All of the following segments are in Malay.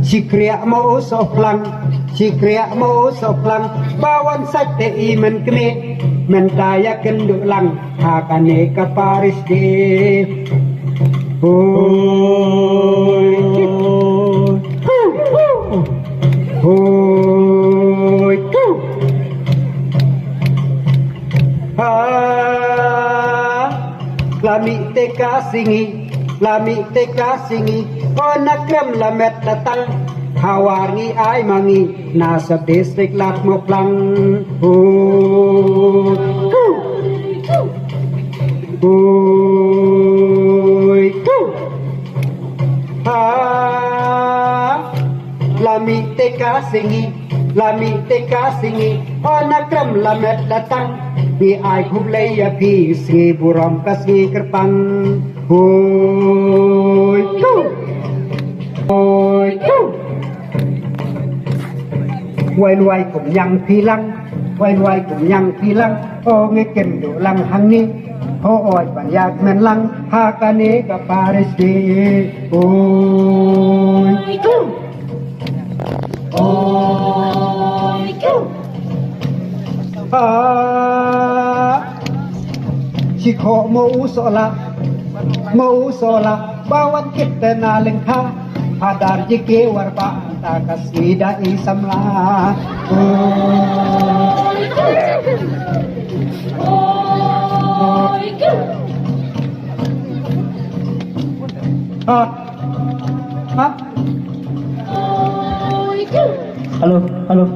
Sikriak mau soplang, sikriak mau soplang, bawan sate iman kene, mentaya kenduk lang, hakane kaparis de. Hoi, hoi, lami teka singi, lami teka singi, onakram lamet datang. Hawangi ay mangi nasa distrik Latmok lang. Lami teka singi, lami teka singi, onakram lamet datang. Ni ay kublay ya pi singi buram kasngi kerpang. Hoy, hoy, Wai cũng yang pilang, wai cũng yang pilang, o nghe kem do lang hang ni, o oi ban yak men lang, ha ka ne ka paris de, oi, si kho mo sola, bawan kita na lengkha. Hadar jike warba ta kasida isamla halo halo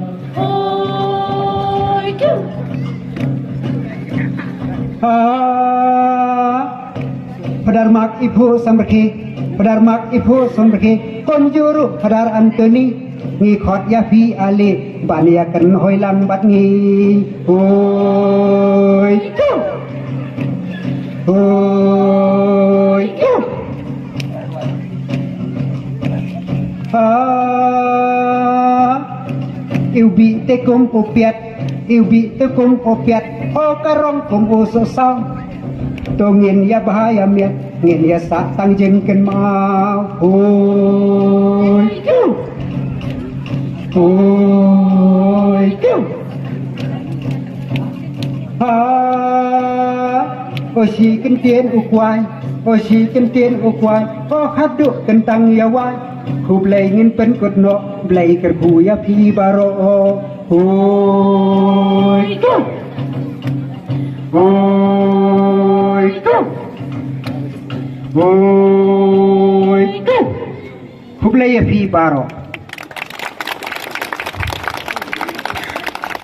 Padarmak ibu samberki Padarmak ibu samberki konjuru padar antoni ngi khot ya fi ali bania kan hoilang bat ngi hoi hoi ilbi te kum opiat ilbi te kum opiat o karong kum uso sang tongin ya bahaya miat ngin ya sak tang jeng ken mau oi oi o si ken tien u kwai o si ken tien u kwai o khát du ken tang ya wai khu blei ngin pen kot no blei ker bu ya phi baro oi Oi, khu blei ya phi baro